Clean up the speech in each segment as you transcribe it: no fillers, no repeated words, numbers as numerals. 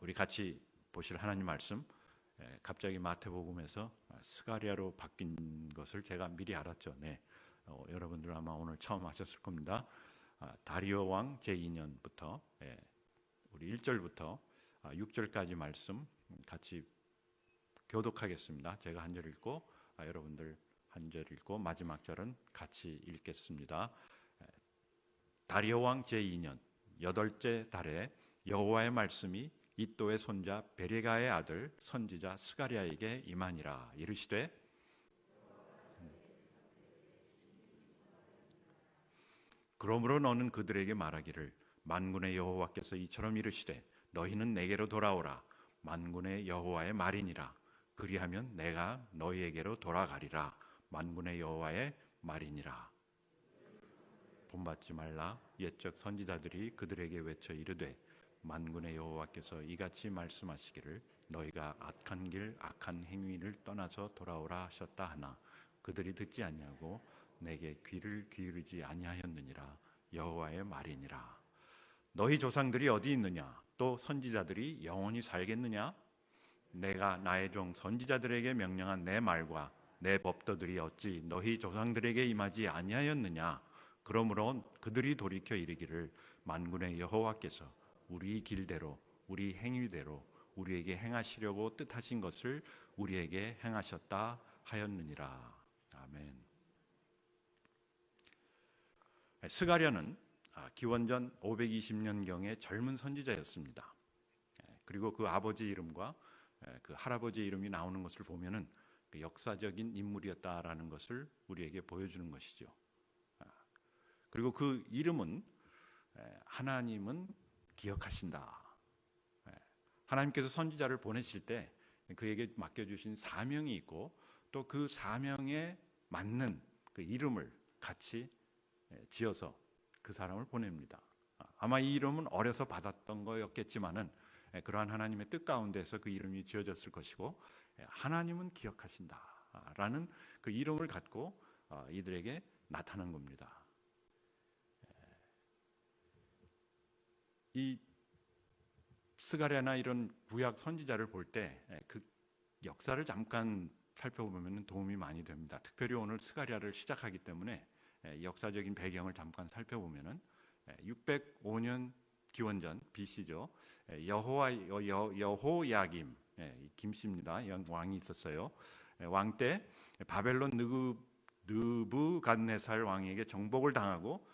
우리 같이 보실 하나님 말씀, 갑자기 마태복음에서 스가랴로 바뀐 것을 제가 미리 알았죠. 네, 여러분들 아마 오늘 처음 하셨을 겁니다. 다리오 왕 제2년부터 우리 1절부터 6절까지 말씀 같이 교독하겠습니다. 제가 한 절 읽고 여러분들 한 절 읽고 마지막 절은 같이 읽겠습니다. 다리오 왕 제2년 8째 달에 여호와의 말씀이 이또의 손자 베레가의 아들 선지자 스가랴에게 임하니라. 이르시되 그러므로 너는 그들에게 말하기를 만군의 여호와께서 이처럼 이르시되 너희는 내게로 돌아오라. 만군의 여호와의 말이니라. 그리하면 내가 너희에게로 돌아가리라. 만군의 여호와의 말이니라. 본받지 말라. 옛적 선지자들이 그들에게 외쳐 이르되 만군의 여호와께서 이같이 말씀하시기를 너희가 악한 길 악한 행위를 떠나서 돌아오라 하셨다 하나 그들이 듣지 아니하고 내게 귀를 기울이지 아니하였느니라. 여호와의 말이니라. 너희 조상들이 어디 있느냐? 또 선지자들이 영원히 살겠느냐? 내가 나의 종 선지자들에게 명령한 내 말과 내 법도들이 어찌 너희 조상들에게 임하지 아니하였느냐? 그러므로 그들이 돌이켜 이르기를 만군의 여호와께서 우리 길대로 우리 행위대로 우리에게 행하시려고 뜻하신 것을 우리에게 행하셨다 하였느니라. 아멘. 스가랴는 기원전 520년경의 젊은 선지자였습니다. 그리고 그 아버지 이름과 그 할아버지 이름이 나오는 것을 보면은 역사적인 인물이었다라는 것을 우리에게 보여주는 것이죠. 그리고 그 이름은 하나님은 기억하신다. 하나님께서 선지자를 보내실 때 그에게 맡겨주신 사명이 있고 또 그 사명에 맞는 그 이름을 같이 지어서 그 사람을 보냅니다. 아마 이 이름은 어려서 받았던 거였겠지만은 그러한 하나님의 뜻 가운데서 그 이름이 지어졌을 것이고 하나님은 기억하신다라는 그 이름을 갖고 이들에게 나타난 겁니다. 이 스가랴나 이런 구약 선지자를 볼 때 그 역사를 잠깐 살펴보면 도움이 많이 됩니다. 특별히 오늘 스가랴를 시작하기 때문에 역사적인 배경을 잠깐 살펴보면은 605년 기원전 BC죠. 여호야김 김씨입니다. 왕이 있었어요. 왕 때 바벨론 느부갓네살 왕에게 정복을 당하고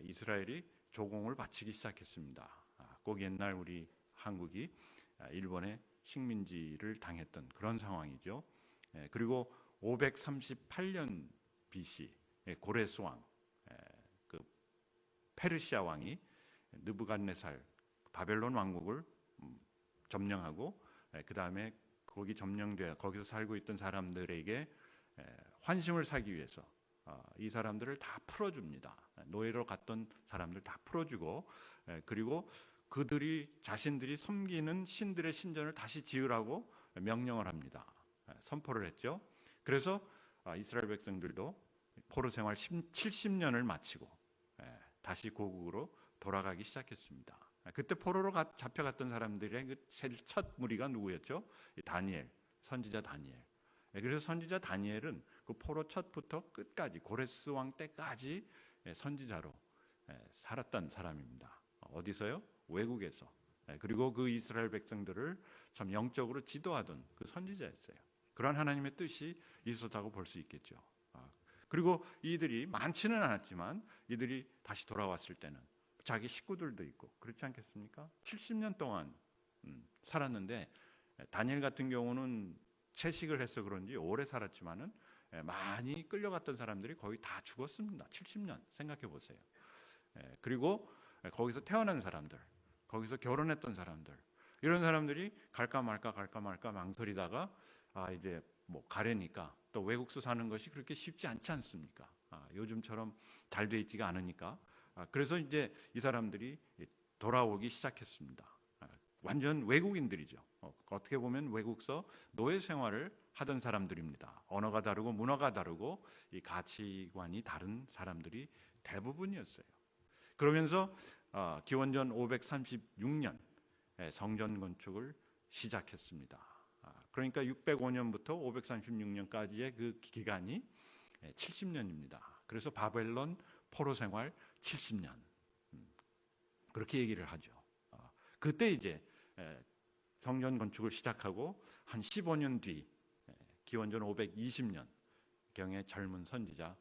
이스라엘이 조공을 바치기 시작했습니다. 꼭 옛날 우리 한국이 일본의 식민지를 당했던 그런 상황이죠. 그리고 538년 BC 고레스 왕, 그 페르시아 왕이 느부갓네살 바벨론 왕국을 점령하고 그 다음에 거기 점령돼 거기서 살고 있던 사람들에게 환심을 사기 위해서 이 사람들을 다 풀어줍니다. 노예로 갔던 사람들 다 풀어주고 그리고 그들이 자신들이 섬기는 신들의 신전을 다시 지으라고 명령을 합니다. 선포를 했죠. 그래서 이스라엘 백성들도 포로 생활 70년을 마치고 다시 고국으로 돌아가기 시작했습니다. 그때 포로로 잡혀갔던 사람들의 첫 무리가 누구였죠? 다니엘, 선지자 다니엘. 그래서 선지자 다니엘은 그 포로 첫부터 끝까지 고레스 왕 때까지 선지자로 살았던 사람입니다. 어디서요? 외국에서. 그리고 그 이스라엘 백성들을 참 영적으로 지도하던 그 선지자였어요. 그러한 하나님의 뜻이 있었다고 볼 수 있겠죠. 그리고 이들이 많지는 않았지만 이들이 다시 돌아왔을 때는 자기 식구들도 있고 그렇지 않겠습니까? 70년 동안 살았는데 다니엘 같은 경우는 채식을 해서 그런지 오래 살았지만은 많이 끌려갔던 사람들이 거의 다 죽었습니다. 70년 생각해 보세요. 그리고 거기서 태어난 사람들, 거기서 결혼했던 사람들, 이런 사람들이 갈까 말까 망설이다가 이제 뭐 가려니까 또 외국서 사는 것이 그렇게 쉽지 않지 않습니까? 요즘처럼 잘 돼 있지가 않으니까 그래서 이제 이 사람들이 돌아오기 시작했습니다. 완전 외국인들이죠. 어떻게 보면 외국서 노예 생활을 하던 사람들입니다. 언어가 다르고 문화가 다르고 이 가치관이 다른 사람들이 대부분이었어요. 그러면서 기원전 536년 성전 건축을 시작했습니다. 그러니까 605년부터 536년까지의 그 기간이 70년입니다. 그래서 바벨론 포로 생활 70년 그렇게 얘기를 하죠. 그때 이제 성전 건축을 시작하고 한 15년 뒤 기원전 520년 경에 젊은 선지자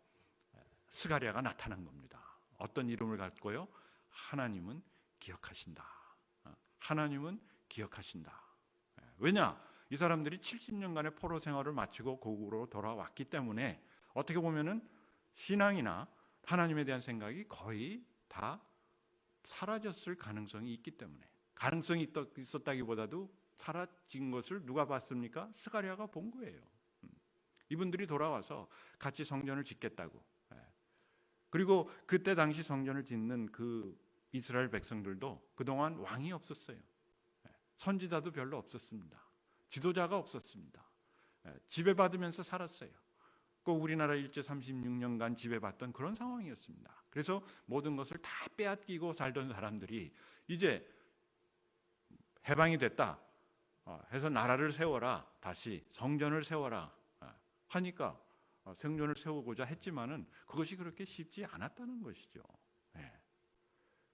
스가랴가 나타난 겁니다. 어떤 이름을 갖고요? 하나님은 기억하신다. 하나님은 기억하신다. 왜냐? 이 사람들이 70년간의 포로 생활을 마치고 고국으로 돌아왔기 때문에 어떻게 보면은 신앙이나 하나님에 대한 생각이 거의 다 사라졌을 가능성이 있기 때문에, 가능성이 있었다기보다도 사라진 것을 누가 봤습니까? 스가랴가 본 거예요. 이분들이 돌아와서 같이 성전을 짓겠다고. 그리고 그때 당시 성전을 짓는 그 이스라엘 백성들도 그동안 왕이 없었어요. 선지자도 별로 없었습니다. 지도자가 없었습니다. 지배받으면서 살았어요. 꼭 우리나라 일제 36년간 지배받던 그런 상황이었습니다. 그래서 모든 것을 다 빼앗기고 살던 사람들이 이제 해방이 됐다 해서 나라를 세워라, 다시 성전을 세워라 하니까 성전을 세우고자 했지만은 그것이 그렇게 쉽지 않았다는 것이죠.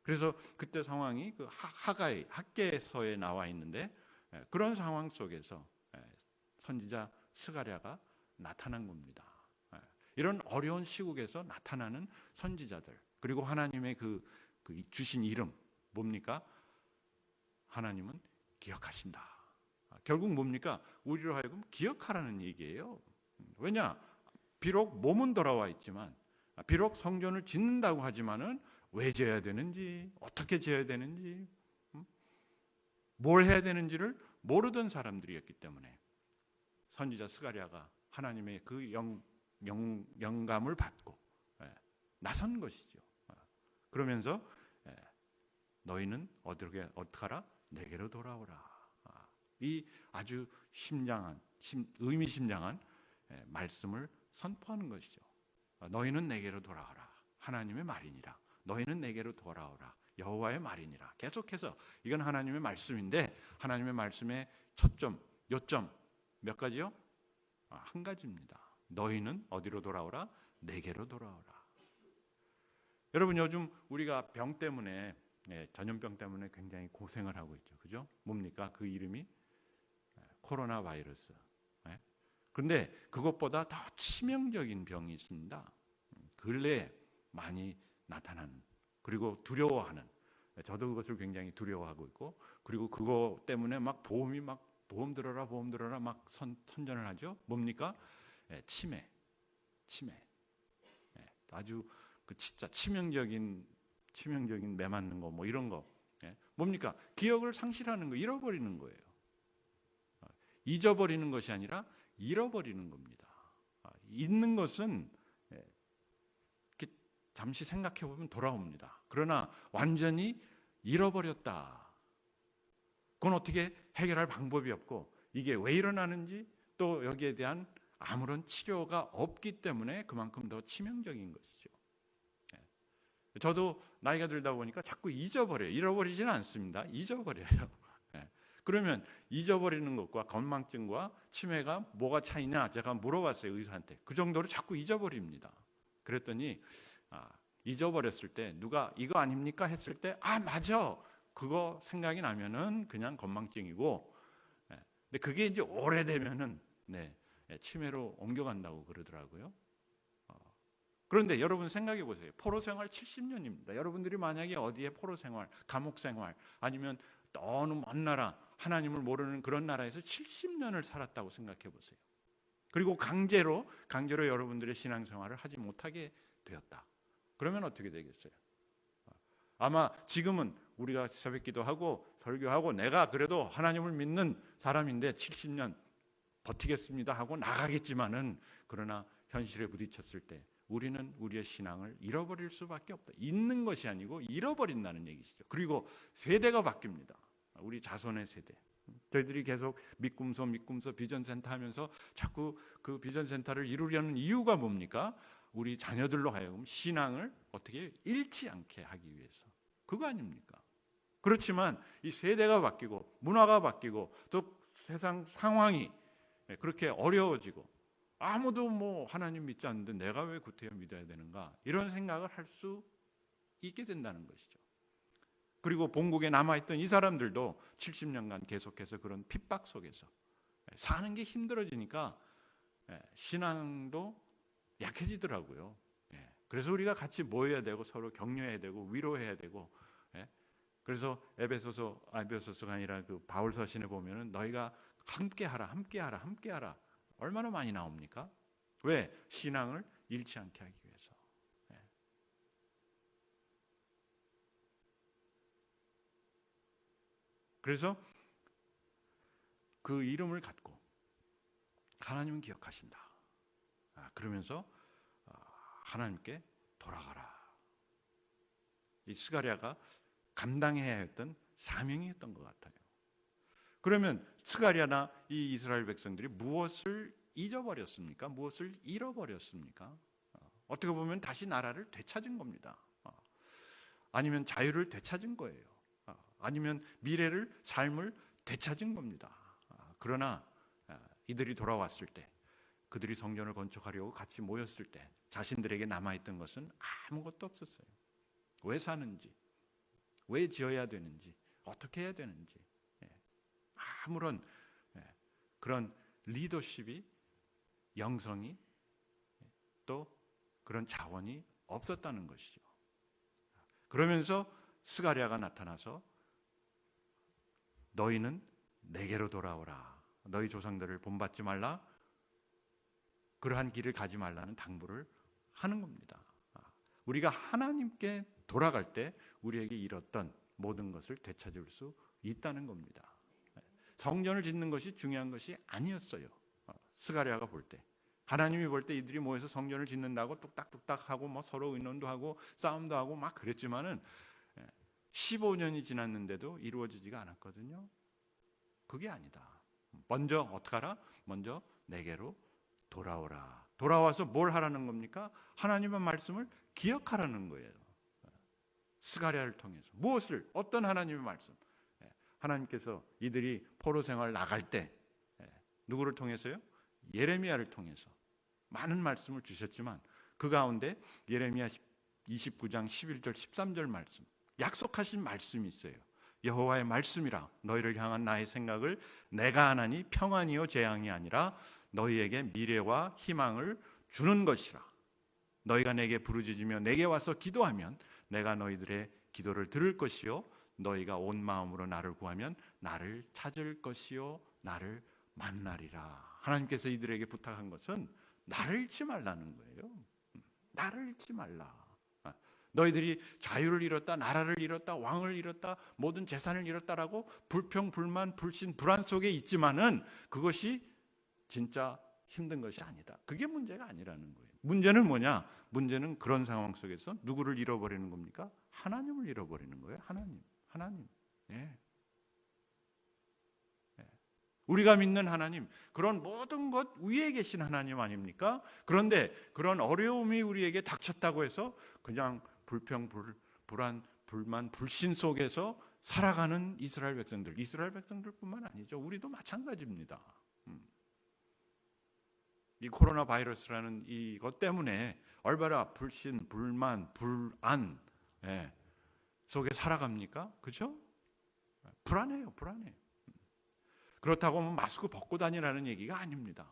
그래서 그때 상황이 그 하가이 학개서에 나와 있는데 그런 상황 속에서 선지자 스가랴가 나타난 겁니다. 이런 어려운 시국에서 나타나는 선지자들, 그리고 하나님의 그 주신 이름 뭡니까? 하나님은 기억하신다. 결국 뭡니까? 우리로 하여금 기억하라는 얘기예요. 왜냐? 비록 몸은 돌아와 있지만, 비록 성전을 짓는다고 하지만은 왜 지어야 되는지, 어떻게 지어야 되는지, 뭘 해야 되는지를 모르던 사람들이었기 때문에 선지자 스가랴가 하나님의 그 영감을 받고 나선 것이죠. 그러면서 너희는 어떻게 하라? 내게로 돌아오라. 이 아주 의미심장한 말씀을 선포하는 것이죠. 너희는 내게로 돌아오라. 하나님의 말이니라. 너희는 내게로 돌아오라. 여호와의 말이니라. 계속해서 이건 하나님의 말씀인데 하나님의 말씀의 초점, 요점 몇 가지요? 한 가지입니다. 너희는 어디로 돌아오라? 내게로 돌아오라. 여러분, 요즘 우리가 병 때문에, 전염병 때문에 굉장히 고생을 하고 있죠. 그죠? 뭡니까? 그 이름이 코로나 바이러스. 그런데 그것보다 더 치명적인 병이 있습니다. 근래에 많이 나타나는, 그리고 두려워하는, 저도 그것을 굉장히 두려워하고 있고, 그리고 그거 때문에 막 보험 들어라 막 선전을 하죠. 뭡니까? 치매. 아주 그 진짜 치명적인 매 맞는 거 뭐 이런 거. 뭡니까? 기억을 상실하는 거, 잃어버리는 거예요. 잊어버리는 것이 아니라 잃어버리는 겁니다. 잊는 것은 이렇게 잠시 생각해 보면 돌아옵니다. 그러나 완전히 잃어버렸다. 그건 어떻게 해결할 방법이 없고, 이게 왜 일어나는지 또 여기에 대한 아무런 치료가 없기 때문에 그만큼 더 치명적인 것이죠. 저도 나이가 들다 보니까 자꾸 잊어버려요. 잃어버리지는 않습니다. 잊어버려요. 그러면 잊어버리는 것과 건망증과 치매가 뭐가 차이냐 제가 물어봤어요, 의사한테. 그 정도로 자꾸 잊어버립니다. 그랬더니 잊어버렸을 때 누가 이거 아닙니까 했을 때 맞아, 그거 생각이 나면은 그냥 건망증이고, 근데 그게 이제 오래되면은 치매로 옮겨간다고 그러더라고요. 그런데 여러분 생각해 보세요. 포로 생활 70년입니다. 여러분들이 만약에 어디에 포로 생활, 감옥 생활, 아니면 어느 먼 나라, 하나님을 모르는 그런 나라에서 70년을 살았다고 생각해 보세요. 그리고 강제로 여러분들의 신앙생활을 하지 못하게 되었다. 그러면 어떻게 되겠어요? 아마 지금은 우리가 새벽기도 하고 설교하고 내가 그래도 하나님을 믿는 사람인데 70년 버티겠습니다 하고 나가겠지만은, 그러나 현실에 부딪혔을 때 우리는 우리의 신앙을 잃어버릴 수밖에 없다. 잊는 것이 아니고 잃어버린다는 얘기시죠. 그리고 세대가 바뀝니다. 우리 자손의 세대. 저희들이 계속 믿음소 비전센터 하면서 자꾸 그 비전센터를 이루려는 이유가 뭡니까? 우리 자녀들로 하여금 신앙을 어떻게 잃지 않게 하기 위해서. 그거 아닙니까? 그렇지만 이 세대가 바뀌고 문화가 바뀌고 또 세상 상황이 그렇게 어려워지고 아무도 뭐 하나님 믿지 않는데 내가 왜 구태여 믿어야 되는가 이런 생각을 할 수 있게 된다는 것이죠. 그리고 본국에 남아있던 이 사람들도 70년간 계속해서 그런 핍박 속에서 사는 게 힘들어지니까 신앙도 약해지더라고요. 그래서 우리가 같이 모여야 되고 서로 격려해야 되고 위로해야 되고. 그래서 에베소서가 아니라 그 바울 서신에 보면은 너희가 함께하라 얼마나 많이 나옵니까? 왜? 신앙을 잃지 않게 하기 위해서. 그래서 그 이름을 갖고 하나님은 기억하신다. 그러면서 하나님께 돌아가라. 이 스가랴가 감당해야 했던 사명이었던 것 같아요. 그러면 스가랴나 이 이스라엘 백성들이 무엇을 잊어버렸습니까? 무엇을 잃어버렸습니까? 어떻게 보면 다시 나라를 되찾은 겁니다. 아니면 자유를 되찾은 거예요. 아니면 미래를, 삶을 되찾은 겁니다. 그러나 이들이 돌아왔을 때, 그들이 성전을 건축하려고 같이 모였을 때 자신들에게 남아있던 것은 아무것도 없었어요. 왜 사는지, 왜 지어야 되는지, 어떻게 해야 되는지 아무런 그런 리더십이, 영성이, 또 그런 자원이 없었다는 것이죠. 그러면서 스가랴가 나타나서 너희는 내게로 돌아오라. 너희 조상들을 본받지 말라. 그러한 길을 가지 말라는 당부를 하는 겁니다. 우리가 하나님께 돌아갈 때 우리에게 잃었던 모든 것을 되찾을 수 있다는 겁니다. 성전을 짓는 것이 중요한 것이 아니었어요. 스가랴가 볼 때, 하나님이 볼 때 이들이 모여서 성전을 짓는다고 뚝딱뚝딱 하고 뭐 서로 의논도 하고 싸움도 하고 막 그랬지만은 15년이 지났는데도 이루어지지가 않았거든요. 그게 아니다. 먼저 어떻게 하라? 먼저 내게로 돌아오라. 돌아와서 뭘 하라는 겁니까? 하나님의 말씀을 기억하라는 거예요. 스가랴를 통해서 무엇을? 어떤 하나님의 말씀? 하나님께서 이들이 포로 생활 나갈 때 누구를 통해서요? 예레미야를 통해서 많은 말씀을 주셨지만 그 가운데 예레미야 29장 11절 13절 말씀, 약속하신 말씀이 있어요. 여호와의 말씀이라 너희를 향한 나의 생각을 내가 하나니 평안이요 재앙이 아니라 너희에게 미래와 희망을 주는 것이라. 너희가 내게 부르짖으며 내게 와서 기도하면 내가 너희들의 기도를 들을 것이요 너희가 온 마음으로 나를 구하면 나를 찾을 것이요 나를 만나리라. 하나님께서 이들에게 부탁한 것은 나를 잊지 말라는 거예요. 나를 잊지 말라. 너희들이 자유를 잃었다, 나라를 잃었다, 왕을 잃었다, 모든 재산을 잃었다라고 불평, 불만, 불신, 불안 속에 있지만은 그것이 진짜 힘든 것이 아니다. 그게 문제가 아니라는 거예요. 문제는 뭐냐? 문제는 그런 상황 속에서 누구를 잃어버리는 겁니까? 하나님을 잃어버리는 거예요. 하나님. 예. 우리가 믿는 하나님, 그런 모든 것 위에 계신 하나님 아닙니까? 그런데 그런 어려움이 우리에게 닥쳤다고 해서 그냥 불평, 불안, 불만, 불신 속에서 살아가는 이스라엘 백성들뿐만 아니죠. 우리도 마찬가지입니다. 이 코로나 바이러스라는 이것 때문에 얼마나 불신, 불만, 불안 속에 살아갑니까? 그렇죠? 불안해요. 그렇다고 마스크 벗고 다니라는 얘기가 아닙니다.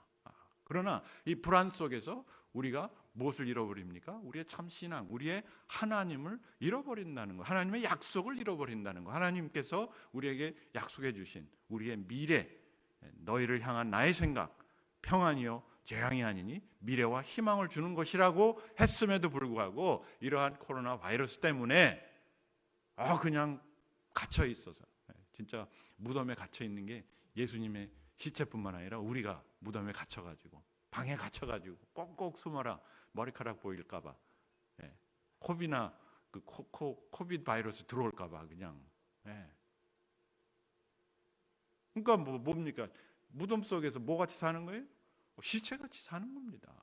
그러나 이 불안 속에서 우리가 무엇을 잃어버립니까? 우리의 참 신앙, 우리의 하나님을 잃어버린다는 거, 하나님의 약속을 잃어버린다는 거. 하나님께서 우리에게 약속해 주신 우리의 미래, 너희를 향한 나의 생각, 평안이요 재앙이 아니니 미래와 희망을 주는 것이라고 했음에도 불구하고 이러한 코로나 바이러스 때문에 그냥 갇혀 있어서, 진짜 무덤에 갇혀 있는 게 예수님의 시체뿐만 아니라 우리가 무덤에 갇혀가지고 방에 갇혀가지고 꼭꼭 숨어라, 머리카락 보일까봐, 코비나 그 코비드 바이러스 들어올까봐 그냥. 그러니까 뭡니까? 무덤 속에서 뭐 같이 사는 거예요? 시체같이 사는 겁니다.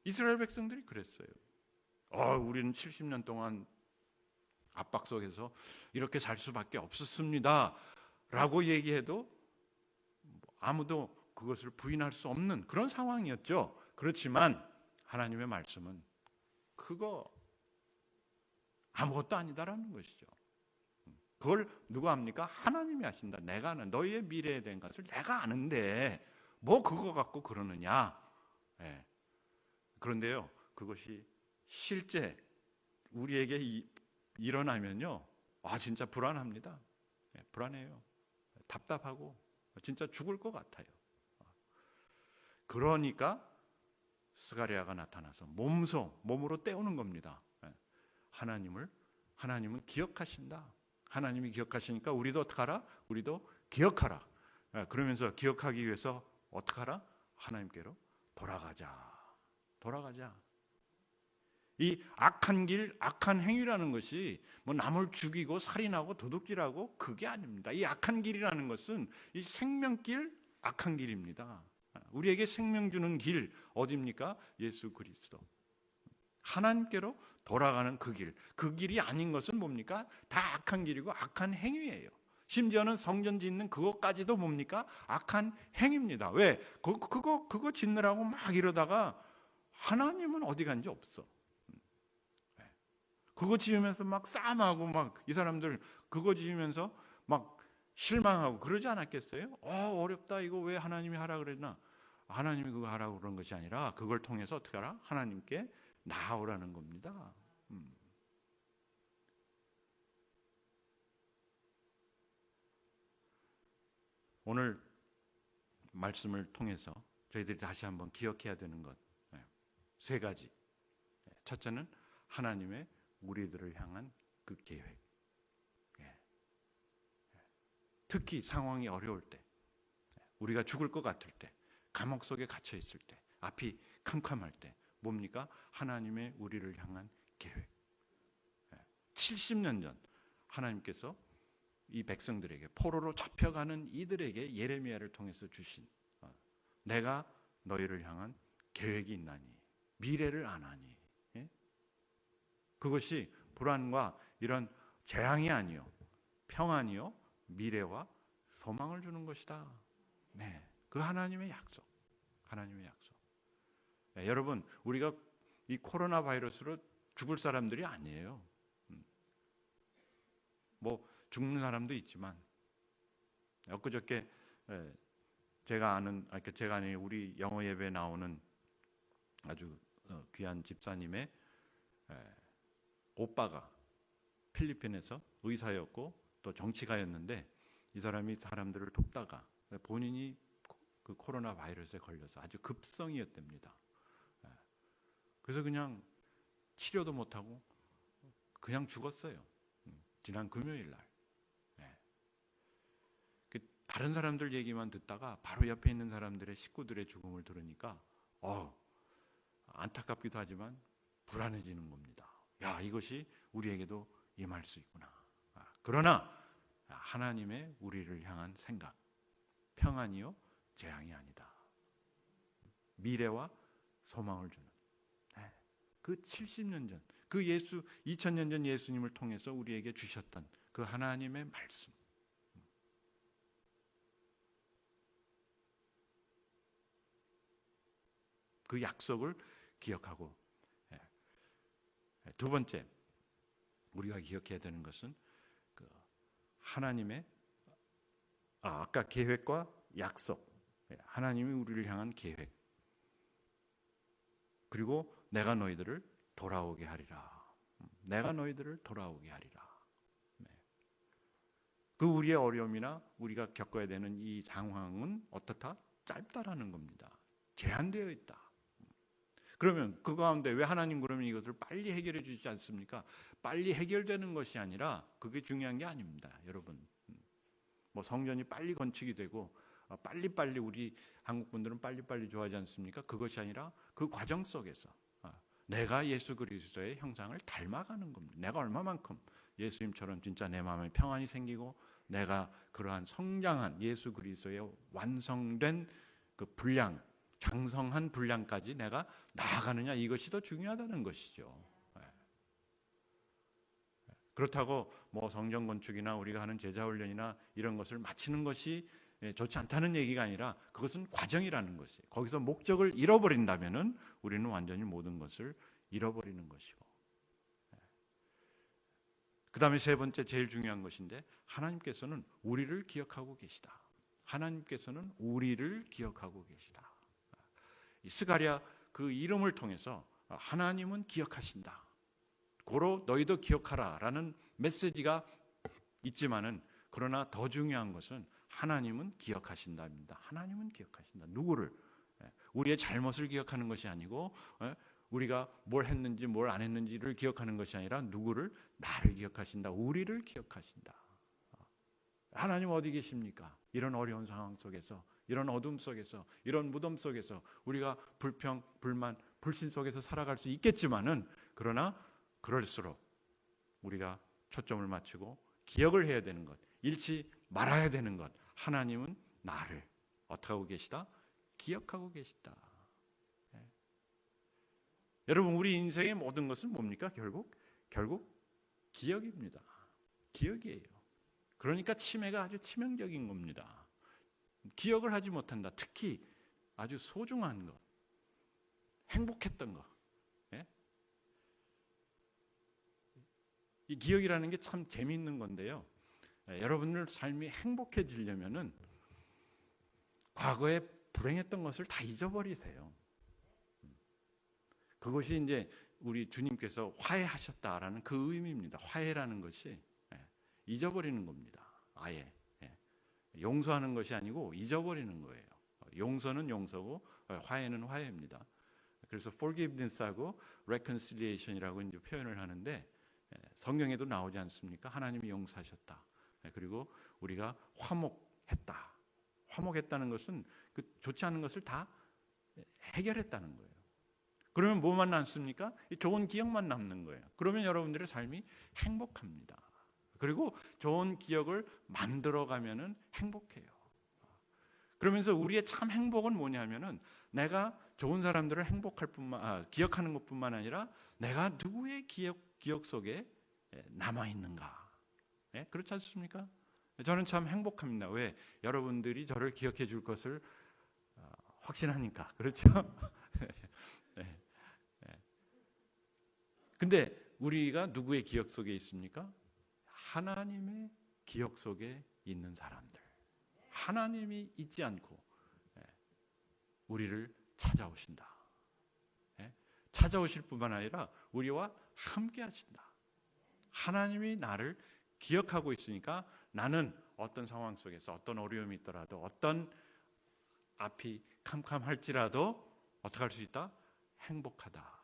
이스라엘 백성들이 그랬어요. 우리는 70년 동안 압박 속에서 이렇게 살 수밖에 없었습니다 라고 얘기해도 아무도 그것을 부인할 수 없는 그런 상황이었죠. 그렇지만 하나님의 말씀은 그거 아무것도 아니다라는 것이죠. 그걸 누가 합니까? 하나님이 하신다. 내가 아는 너희의 미래에 대한 것을 내가 아는데 뭐 그거 갖고 그러느냐. 예. 그런데요, 그것이 실제 우리에게 일어나면요, 진짜 불안합니다. 예, 불안해요. 답답하고 진짜 죽을 것 같아요. 그러니까 스가랴가 나타나서 몸으로 때우는 겁니다. 예. 하나님은 기억하신다. 하나님이 기억하시니까 우리도 어떡하라? 우리도 기억하라. 예, 그러면서 기억하기 위해서 어떡하라? 하나님께로 돌아가자. 이 악한 길, 악한 행위라는 것이 뭐 남을 죽이고 살인하고 도둑질하고 그게 아닙니다. 이 악한 길이라는 것은 이 생명길, 악한 길입니다. 우리에게 생명 주는 길 어디입니까? 예수 그리스도. 하나님께로 돌아가는 그 길. 그 길이 아닌 것은 뭡니까? 다 악한 길이고 악한 행위예요. 심지어는 성전 짓는 그것까지도 뭡니까? 악한 행위입니다. 왜? 그거 짓느라고 막 이러다가 하나님은 어디 간지 없어. 그거 지으면서 막 싸움하고 막 이 사람들 그거 지으면서 막 실망하고 그러지 않았겠어요? 어렵다. 이거 왜 하나님이 하라 그랬나? 하나님이 그거 하라고 그런 것이 아니라 그걸 통해서 어떻게 하라? 하나님께 나아오라는 겁니다. 오늘 말씀을 통해서 저희들이 다시 한번 기억해야 되는 것 세 가지. 첫째는 하나님의 우리들을 향한 그 계획. 특히 상황이 어려울 때, 우리가 죽을 것 같을 때, 감옥 속에 갇혀 있을 때, 앞이 캄캄할 때, 뭡니까? 하나님의 우리를 향한 계획. 70년 전 하나님께서 이 백성들에게 포로로 잡혀가는 이들에게 예레미야를 통해서 주신 내가 너희를 향한 계획이 있나니 미래를 아나니. 그것이 불안과 이런 재앙이 아니요 평안이요 미래와 소망을 주는 것이다. 네, 그 하나님의 약속. 여러분, 우리가 이 코로나 바이러스로 죽을 사람들이 아니에요. 뭐 죽는 사람도 있지만 엊그저께 제가 아는 우리 영어 예배에 나오는 아주 귀한 집사님의 오빠가 필리핀에서 의사였고 또 정치가였는데 이 사람이 사람들을 돕다가 본인이 그 코로나 바이러스에 걸려서 아주 급성이었답니다. 그래서 그냥 치료도 못하고 그냥 죽었어요. 지난 금요일 날. 다른 사람들 얘기만 듣다가 바로 옆에 있는 사람들의 식구들의 죽음을 들으니까 안타깝기도 하지만 불안해지는 겁니다. 이것이 우리에게도 임할 수 있구나. 그러나 하나님의 우리를 향한 생각, 평안이요 재앙이 아니다. 미래와 소망을 주는 그 70년 전, 그 2000년 전 예수님을 통해서 우리에게 주셨던 그 하나님의 말씀. 그 약속을 기억하고, 두 번째 우리가 기억해야 되는 것은 그 하나님의 아까 계획과 약속, 하나님이 우리를 향한 계획, 그리고 내가 너희들을 돌아오게 하리라. 내가 너희들을 돌아오게 하리라. 그 우리의 어려움이나 우리가 겪어야 되는 이 상황은 어떻다? 짧다라는 겁니다. 제한되어 있다. 그러면 그 가운데 왜 하나님 그러면 이것을 빨리 해결해 주지 않습니까? 빨리 해결되는 것이 아니라 그게 중요한 게 아닙니다. 여러분, 뭐 성전이 빨리 건축이 되고 빨리빨리 우리 한국 분들은 빨리빨리 좋아하지 않습니까? 그것이 아니라 그 과정 속에서 내가 예수 그리스도의 형상을 닮아가는 겁니다. 내가 얼마만큼 예수님처럼 진짜 내 마음에 평안이 생기고 내가 그러한 성장한 예수 그리스도의 완성된 그 분량, 장성한 분량까지 내가 나아가느냐, 이것이 더 중요하다는 것이죠. 그렇다고 뭐 성전 건축이나 우리가 하는 제자 훈련이나 이런 것을 마치는 것이 좋지 않다는 얘기가 아니라 그것은 과정이라는 것이, 거기서 목적을 잃어버린다면은 우리는 완전히 모든 것을 잃어버리는 것이고, 그 다음에 세 번째 제일 중요한 것인데, 하나님께서는 우리를 기억하고 계시다. 하나님께서는 우리를 기억하고 계시다. 이 스가랴 그 이름을 통해서 하나님은 기억하신다. 고로 너희도 기억하라 라는 메시지가 있지만은, 그러나 더 중요한 것은 하나님은 기억하신다입니다. 하나님은 기억하신다. 누구를? 우리의 잘못을 기억하는 것이 아니고, 우리가 뭘 했는지 뭘 안 했는지를 기억하는 것이 아니라 누구를? 나를 기억하신다. 우리를 기억하신다. 하나님 어디 계십니까? 이런 어려운 상황 속에서, 이런 어둠 속에서, 이런 무덤 속에서 우리가 불평, 불만, 불신 속에서 살아갈 수 있겠지만은, 그러나 그럴수록 우리가 초점을 맞추고 기억을 해야 되는 것, 잃지 말아야 되는 것, 하나님은 나를 어떻게 하고 계시다? 기억하고 계시다. 여러분, 우리 인생의 모든 것은 뭡니까? 결국 기억입니다. 기억이에요. 그러니까 치매가 아주 치명적인 겁니다. 기억을 하지 못한다. 특히 아주 소중한 것, 행복했던 것. 이 기억이라는 게 참 재미있는 건데요. 여러분들 삶이 행복해지려면은 과거에 불행했던 것을 다 잊어버리세요. 그것이 이제 우리 주님께서 화해하셨다라는 그 의미입니다. 화해라는 것이 잊어버리는 겁니다. 아예 용서하는 것이 아니고 잊어버리는 거예요. 용서는 용서고 화해는 화해입니다. 그래서 forgiveness하고 reconciliation이라고 이제 표현을 하는데, 성경에도 나오지 않습니까? 하나님이 용서하셨다. 그리고 우리가 화목했다. 화목했다는 것은 그 좋지 않은 것을 다 해결했다는 거예요. 그러면 뭐만 남습니까? 좋은 기억만 남는 거예요. 그러면 여러분들의 삶이 행복합니다. 그리고 좋은 기억을 만들어가면은 행복해요. 그러면서 우리의 참 행복은 뭐냐면은, 내가 좋은 사람들을 기억하는 것뿐만 아니라 내가 누구의 기억 속에 남아 있는가. 그렇지 않습니까? 저는 참 행복합니다. 왜? 여러분들이 저를 기억해 줄 것을 확신하니까. 그렇죠? 근데 우리가 누구의 기억 속에 있습니까? 하나님의 기억 속에 있는 사람들. 하나님이 잊지 않고 우리를 찾아오신다. 찾아오실 뿐만 아니라 우리와 함께 하신다. 하나님이 나를 기억하고 있으니까 나는 어떤 상황 속에서 어떤 어려움이 있더라도, 어떤 앞이 캄캄할지라도 어떻게 할 수 있다? 행복하다.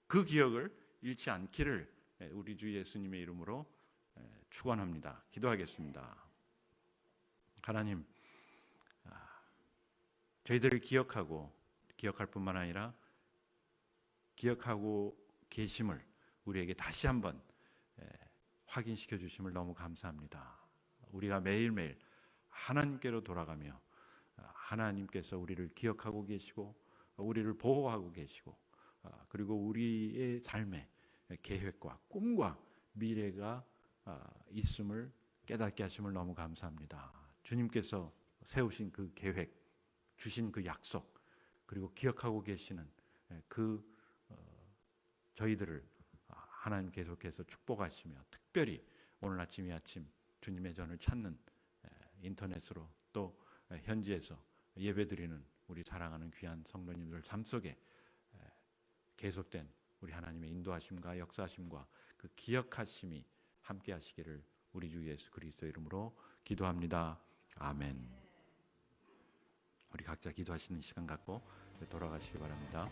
그 기억을 잃지 않기를 우리 주 예수님의 이름으로 축원합니다. 기도하겠습니다. 하나님, 저희들을 기억할 뿐만 아니라 기억하고 계심을 우리에게 다시 한번 확인시켜 주심을 너무 감사합니다. 우리가 매일매일 하나님께로 돌아가며 하나님께서 우리를 기억하고 계시고 우리를 보호하고 계시고, 그리고 우리의 삶의 계획과 꿈과 미래가 있음을 깨닫게 하심을 너무 감사합니다. 주님께서 세우신 그 계획, 주신 그 약속, 그리고 기억하고 계시는 그 저희들을 하나님 계속해서 축복하시며, 특별히 오늘 아침 이 아침 주님의 전을 찾는 인터넷으로 또 현지에서 예배드리는 우리 사랑하는 귀한 성도님들 삶 속에 계속된 우리 하나님의 인도하심과 역사하심과 그 기억하심이 함께 하시기를 우리 주 예수 그리스도 이름으로 기도합니다. 아멘. 우리 각자 기도하시는 시간 갖고 돌아가시기 바랍니다.